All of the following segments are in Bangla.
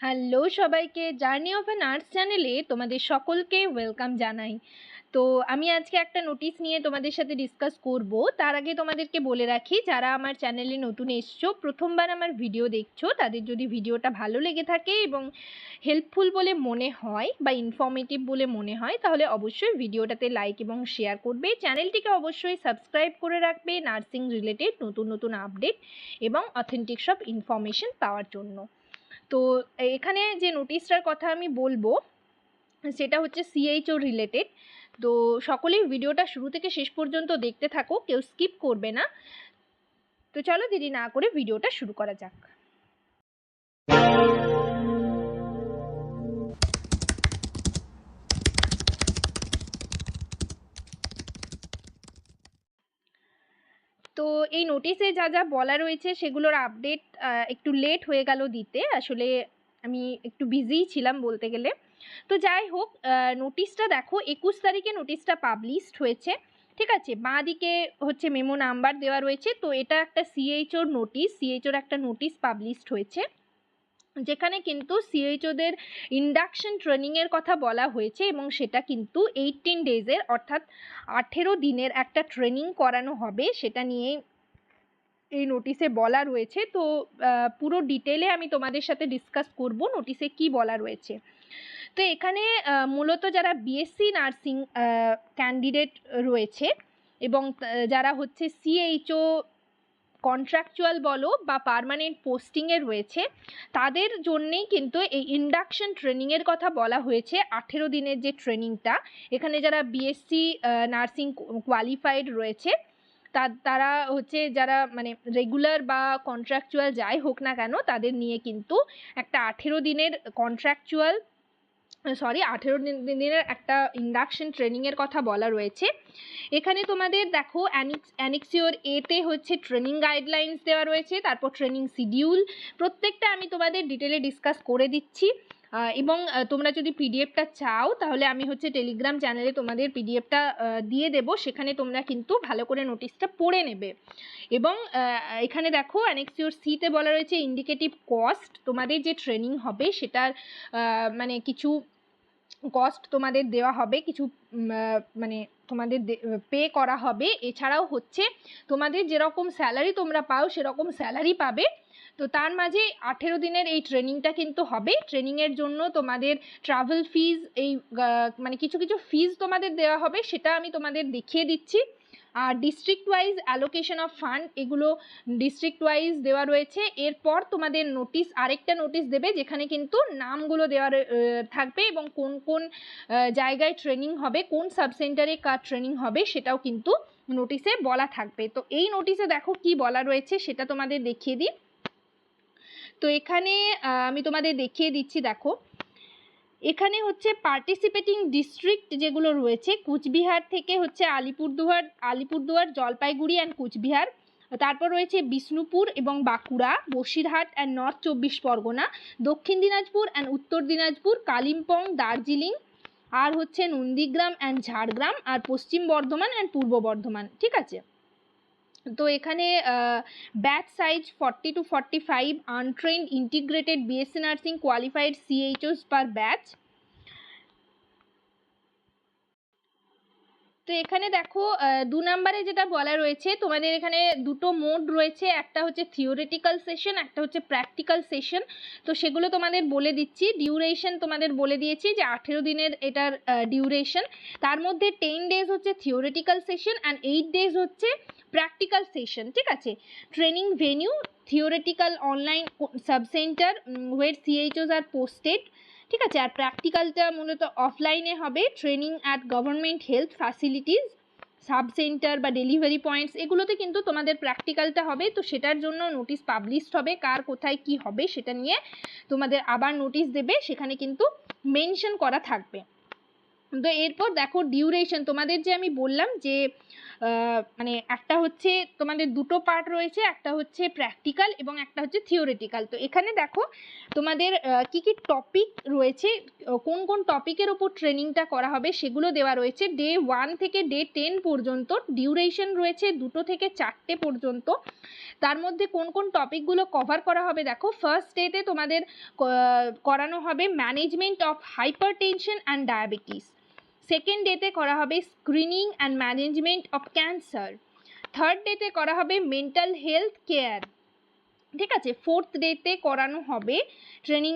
হ্যালো সবাইকে, জার্নি অফ এ নার্স চ্যানেলে তোমাদের সকলকে ওয়েলকাম জানাই। তো আমি আজকে একটা নোটিশ নিয়ে তোমাদের সাথে ডিসকাস করব। তার আগে তোমাদেরকে বলে রাখি, যারা আমার চ্যানেলে নতুন এসছো, প্রথমবার আমার ভিডিও দেখছো, তাদের যদি ভিডিওটা ভালো লেগে থাকে এবং হেল্পফুল বলে মনে হয় বা ইনফর্মেটিভ বলে মনে হয়, তাহলে অবশ্যই ভিডিওটাতে লাইক এবং শেয়ার করবে। চ্যানেলটিকে অবশ্যই সাবস্ক্রাইব করে রাখবে নার্সিং রিলেটেড নতুন নতুন আপডেট এবং অথেন্টিক সব ইনফরমেশন পাওয়ার জন্য। তো এখানে যে নোটিশটার কথা আমি বলবো সেটা হচ্ছে সিএইচও রিলেটেড। তো সকলেই ভিডিওটা শুরু থেকে শেষ পর্যন্ত দেখতে থাকো, কেউ স্কিপ করবে না। তো চলো দেরি না করে ভিডিওটা শুরু করা যাক। তো এই নোটিশে যা যা বলা রয়েছে সেগুলোর আপডেট একটু লেট হয়ে গেল দিতে, আসলে আমি একটু বিজিই ছিলাম বলতে গেলে। তো যাই হোক, নোটিশটা দেখো 21 তারিখে নোটিশটা পাবলিশড হয়েছে, ঠিক আছে। বাঁ দিকে হচ্ছে মেমো নাম্বার দেওয়া রয়েছে। তো এটা একটা সিএইচওর নোটিশ, সিএইচওর একটা নোটিশ পাবলিশড হয়েছে, যেখানে কিন্তু সিএইচওদের ইন্ডাকশন ট্রেনিংয়ের কথা বলা হয়েছে এবং সেটা কিন্তু 18 ডেজের অর্থাৎ 18 দিনের একটা ট্রেনিং করানো হবে, সেটা নিয়ে এই নোটিশে বলা রয়েছে। তো পুরো ডিটেলে আমি তোমাদের সাথে ডিসকাস করব নোটিশে কি বলা রয়েছে। তো এখানে মূলত যারা বিএসসি নার্সিং ক্যান্ডিডেট রয়েছে এবং যারা হচ্ছে সিএইচও কন্ট্রাকচুয়াল বলো বা পার্মানেন্ট পোস্টিংয়ে রয়েছে, তাদের জন্যেই কিন্তু এই ইন্ডাকশন ট্রেনিংয়ের কথা বলা হয়েছে। 18 দিনের যে ট্রেনিংটা, এখানে যারা বিএসসি নার্সিং কোয়ালিফাইড রয়েছে তারা হচ্ছে যারা মানে রেগুলার বা কন্ট্রাকচুয়াল যাই হোক না কেন, তাদের নিয়ে কিন্তু একটা 18 দিনের 18 দিনের একটা ইন্ডাকশন ট্রেনিংয়ের কথা বলা রয়েছে। এখানে তোমাদের দেখো অ্যানেক্সিওর এতে হচ্ছে ট্রেনিং গাইডলাইন্স দেওয়া রয়েছে, তারপর ট্রেনিং শিডিউল, প্রত্যেকটা আমি তোমাদের ডিটেলে ডিসকাস করে দিচ্ছি। এবং তোমরা যদি পিডিএফটা চাও তাহলে আমি হচ্ছে টেলিগ্রাম চ্যানেলে তোমাদের পিডিএফটা দিয়ে দেব, সেখানে তোমরা কিন্তু ভালো করে নোটিশটা পড়ে নেবে। এবং এখানে দেখো অ্যানেক্সিওর সিতে বলা রয়েছে ইন্ডিকেটিভ কস্ট, তোমাদের যে ট্রেনিং হবে সেটার মানে কিছু কস্ট তোমাদের দেওয়া হবে, কিছু মানে তোমাদের পে করা হবে। এছাড়াও হচ্ছে তোমাদের যেরকম স্যালারি তোমরা পাও সেরকম স্যালারি পাবে। তো তার মাঝে 18 দিনের এই ট্রেনিংটা কিন্তু হবে। ট্রেনিংয়ের জন্য তোমাদের ট্রাভেল ফিজ, এই মানে কিছু কিছু ফিজ তোমাদের দেওয়া হবে, সেটা আমি তোমাদের দেখিয়ে দিচ্ছি। আর district wise allocation of fund, এগুলো ডিস্ট্রিক্ট ওয়াইজ দেওয়া রয়েছে। এরপর তোমাদের নোটিশ, আরেকটা নোটিশ দেবে যেখানে কিন্তু নামগুলো দেওয়া থাকবে এবং কোন কোন জায়গায় ট্রেনিং হবে, কোন সাবসেন্টারে কার ট্রেনিং হবে সেটাও কিন্তু নোটিশে বলা থাকবে। তো এই নোটিশে দেখো কি বলা রয়েছে সেটা তোমাদের দেখিয়ে দিই। তো এখানে আমি তোমাদের দেখিয়ে দিচ্ছি, দেখো এখানে হচ্ছে পার্টিসিপেটিং ডিস্ট্রিক্ট যেগুলো রয়েছে, কুচবিহার থেকে হচ্ছে আলিপুরদুয়ার, জলপাইগুড়ি অ্যান্ড কুচবিহার, তারপর রয়েছে বিষ্ণুপুর এবং বাঁকুড়া, বসিরহাট অ্যান্ড নর্থ 24 পরগনা, দক্ষিণ দিনাজপুর অ্যান্ড উত্তর দিনাজপুর, কালিম্পং, দার্জিলিং, আর হচ্ছে Nandigram and Jhargram, R Paschim Bardhaman and পূর্ব বর্ধমান, ঠিক আছে। তো এখানে batch size 40 to 45 untrained integrated BSc nursing qualified CHOs per batch. তো এখানে দেখো 2 নম্বরে যেটা বলা রয়েছে, তোমাদের এখানে দুটো মোড রয়েছে, একটা হচ্ছে থিওরিটিক্যাল সেশন, একটা হচ্ছে প্র্যাকটিক্যাল সেশন। তো সেগুলো তোমাদের বলে দিচ্ছি। ডিউরেশন তোমাদের বলে দিয়েছি যে 18 দিনের এটার ডিউরেশন, তার মধ্যে 10 ডেজ হচ্ছে থিওরিটিক্যাল সেশন অ্যান্ড 8 ডেজ হচ্ছে প্র্যাকটিক্যাল সেশন, ঠিক আছে। Training venue theoretical online sub centre where CHOs are posted, ঠিক আছে। আর প্র্যাকটিক্যালটা মূলত অফলাইনে হবে, training at government health facilities, sub centre বা ডেলিভারি পয়েন্টস, এগুলোতে কিন্তু তোমাদের প্র্যাকটিক্যালটা হবে। তো সেটার জন্য নোটিশ পাবলিশড হবে, কার কোথায় কি হবে সেটা নিয়ে তোমাদের আবার নোটিশ দেবে, সেখানে কিন্তু মেনশন করা থাকবে। তো এরপর দেখো ডিউরেশন, তোমাদের যে আমি বললাম যে মানে একটা হচ্ছে তোমাদের দুটো পার্ট রয়েছে, একটা হচ্ছে প্র্যাকটিক্যাল এবং একটা হচ্ছে থিওরিটিক্যাল। তো এখানে দেখো তোমাদের কি কি টপিক রয়েছে, কোন কোন টপিকের ওপর ট্রেনিংটা করা হবে সেগুলো দেওয়া রয়েছে। ডে 1 থেকে ডে 10 পর্যন্ত ডিউরেশন রয়েছে 2 থেকে 4টে পর্যন্ত। তার মধ্যে কোন কোন টপিকগুলো কভার করা হবে দেখো, ফার্স্ট ডেতে তোমাদের করানো হবে management of hypertension and diabetes. Second ডেতে করা হবে screening and management of cancer. Third ডেতে করা হবে মেন্টাল হেলথ কেয়ার, ঠিক আছে। ফোর্থ ডেতে করানো হবে ট্রেনিং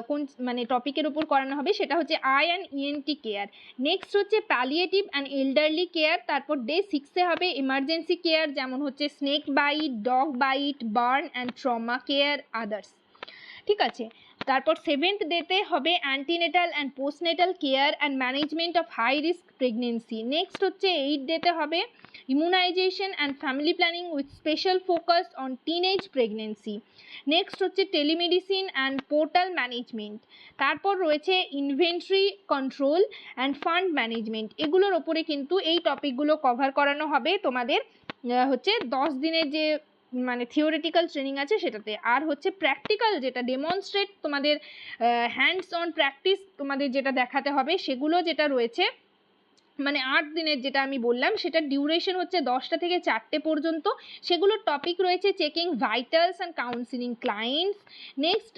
কোন মানে টপিকের উপর করানো হবে সেটা হচ্ছে eye and ENT care. Next হচ্ছে প্যালিয়েটিভ অ্যান্ড এল্ডারলি কেয়ার। তারপর ডে 6-এ হবে ইমার্জেন্সি কেয়ার, যেমন হচ্ছে snake bite, dog bite, burn and trauma care others, ঠিক আছে। তারপর 7th ডেতে হবে antenatal and postnatal care and management of high risk pregnancy. Next হচ্ছে 8th ডেতে হবে immunisation and family planning with special focus on teenage pregnancy. Next হচ্ছে টেলিমেডিসিন অ্যান্ড পোর্টাল ম্যানেজমেন্ট। তারপর রয়েছে inventory control and fund management. এগুলোর ওপরে কিন্তু এই টপিকগুলো কভার করানো হবে তোমাদের হচ্ছে 10 দিনের যে মানে থিওরিটিক্যাল ট্রেনিং আছে সেটাতে। আর হচ্ছে প্র্যাকটিক্যাল যেটা ডেমনস্ট্রেট তোমাদের হ্যান্ডস অন প্র্যাকটিস তোমাদের যেটা দেখাতে হবে সেগুলো যেটা রয়েছে মানে 8 দিনের যেটা আমি বললাম সেটা ডিউরেশন হচ্ছে 10টা থেকে 4টে পর্যন্ত। সেগুলোর টপিক রয়েছে checking vitals and counselling clients. Next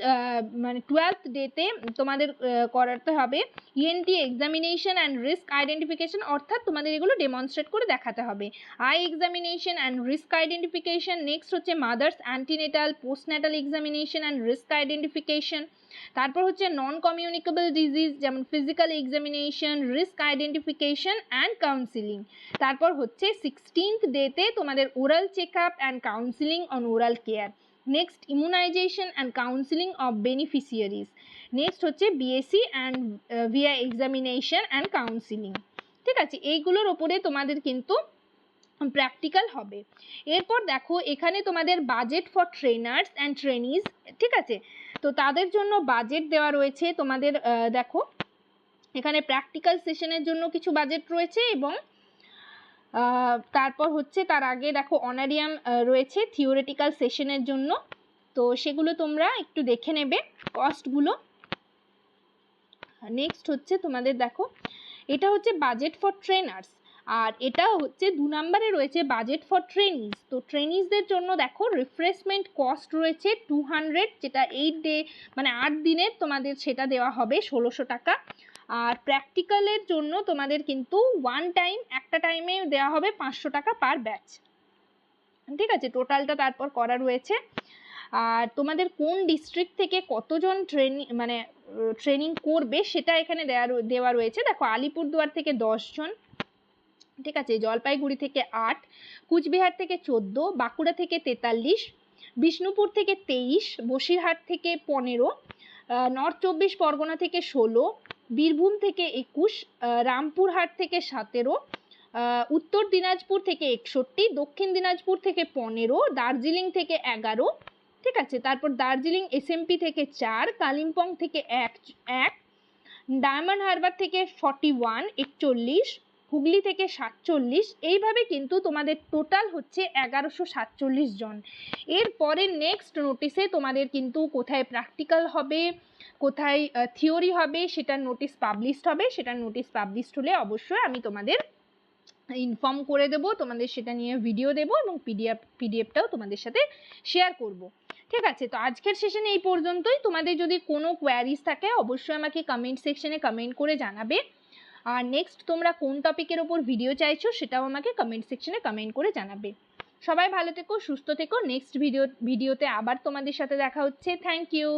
মানে 12th ডেতে তোমাদের করাতে হবে ENT examination and risk identification, অর্থাৎ তোমাদের এগুলো ডেমনস্ট্রেট করে দেখাতে হবে। Eye examination and risk identification. Next হচ্ছে mothers antenatal postnatal examination and risk identification. তারপর হচ্ছে নন কমিউনিকেবল ডিজিজ যেমন physical examination, risk identification and counselling. তারপর হচ্ছে 16th ডেতে তোমাদের oral check up and counselling on oral care. Next immunisation and counselling of beneficiaries. Next হচ্ছে BSC and VI examination and counselling, ঠিক আছে। এইগুলোর ওপরে তোমাদের কিন্তু প্র্যাকটিক্যাল হবে। এরপর দেখো এখানে তোমাদের budget for trainers and trainees, ঠিক আছে। তো তাদের জন্য বাজেট দেওয়া রয়েছে তোমাদের দেখো এখানে প্র্যাকটিক্যাল সেশনের জন্য কিছু বাজেট রয়েছে এবং তারপর হচ্ছে তার আগে দেখো অনারিয়াম রয়েছে থিওরিটিক্যাল সেশনের জন্য। তো সেগুলো তোমরা একটু দেখে নেবে কস্টগুলো। নেক্সট হচ্ছে তোমাদের দেখো এটা হচ্ছে বাজেট ফর ট্রেনার্স, আর এটা হচ্ছে 2 নম্বরে রয়েছে বাজেট ফর ট্রেনিজ। তো ট্রেনিজদের জন্য দেখো রিফ্রেশমেন্ট কস্ট রয়েছে 200, যেটা 8 ডে মানে 8 দিনের তোমাদের সেটা দেওয়া হবে 1600 টাকা। আর প্র্যাকটিক্যালের জন্য তোমাদের কিন্তু একটা টাইমে দেওয়া হবে 500 টাকা পার ব্যাচ, ঠিক আছে। টোটালটা তারপর করা রয়েছে। আর তোমাদের কোন ডিস্ট্রিক্ট থেকে কতজন ট্রেনিং করবে সেটা এখানে দেওয়া রয়েছে। দেখো আলিপুরদুয়ার থেকে 10 জন, ঠিক আছে, জলপাইগুড়ি থেকে 8, কুচবিহার থেকে 14, বাঁকুড়া থেকে 43, বিষ্ণুপুর থেকে 23, বসিরহাট থেকে 15, নর্থ 24 পরগনা থেকে 16, বীরভূম থেকে 21, রামপুরহাট থেকে 17, উত্তর দিনাজপুর থেকে 61, দক্ষিণ দিনাজপুর থেকে 15, দার্জিলিং থেকে 11, ঠিক আছে। তারপর দার্জিলিং এসএমপি থেকে 4, কালিম্পং থেকে 1, ডায়মন্ড হারবার থেকে 41, 41, হুগলি থেকে 47। এইভাবে কিন্তু তোমাদের টোটাল হচ্ছে 1147 জন। এরপরে নেক্সট নোটিশে তোমাদের কিন্তু কোথায় প্র্যাকটিক্যাল হবে কোথায় থিওরি হবে সেটার নোটিশ পাবলিশড হবে। সেটার নোটিশ পাবলিশড হলে অবশ্যই আমি তোমাদের ইনফর্ম করে দেবো, তোমাদের সেটা নিয়ে ভিডিও দেবো এবং পিডিএফটাও তোমাদের সাথে শেয়ার করব, ঠিক আছে। তো আজকের সেশনে এই পর্যন্তই। তোমাদের যদি কোনো কোয়ারিজ থাকে অবশ্যই আমাকে কমেন্ট সেকশনে কমেন্ট করে জানাবে। আর নেক্সট তোমরা কোন টপিকের ওপর ভিডিও চাইছো সেটাও আমাকে কমেন্ট সেকশনে কমেন্ট করে জানাবে। সবাই ভালো থেকো, সুস্থ থেকো। নেক্সট ভিডিওতে আবার তোমাদের সাথে দেখা হচ্ছে। Thank you.